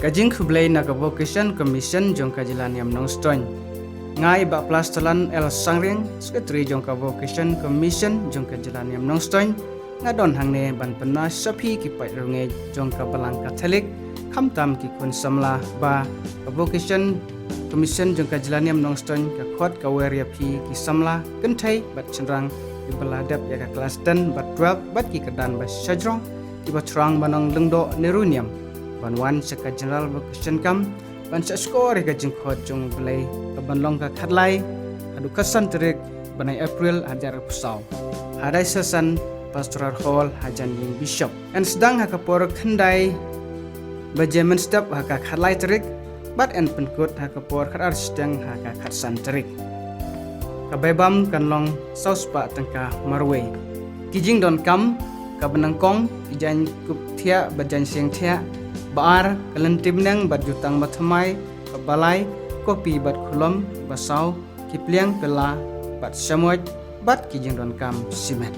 Kajing kublay na ka vocation commission jong kajilan yam nong stoin. Ngai ba plastolan el sangring sekretari jong ka vocation commission jong kajilan yam nong stoin. Ngadon hangne ban pena sapi ki pai runge jong ka balang Katolik kamtam ki kun samla ba ka vocation commission jong kajilan yam nong stoin ka khot ka weria pi ki samla kentai bat cenrang ki beladap ya ka kelas 10 bat 12 bat ki kedan ba sajrong ki bat terang banang lengdo neruniam ban wan seka general vocation kam ban sa skor ka jing khot jong belai ka ban long ka khatlai adu kasan terik banai April hajar pusau hadai sesan pastoral hall hajan ying bishop and sedang hakapor khandai bajemen step haka khatlai terik bat en penkut hakapor kharar sedang haka khatsan terik kabebam kanlong sauspa tengka marwe kijing don kam ka benangkong ijan kup thia bajan siang thia baar kalentim nang bat jutang mathamai kabalai kopi bat khulom basau kipliang pela bat samoy bat kijing don kam simet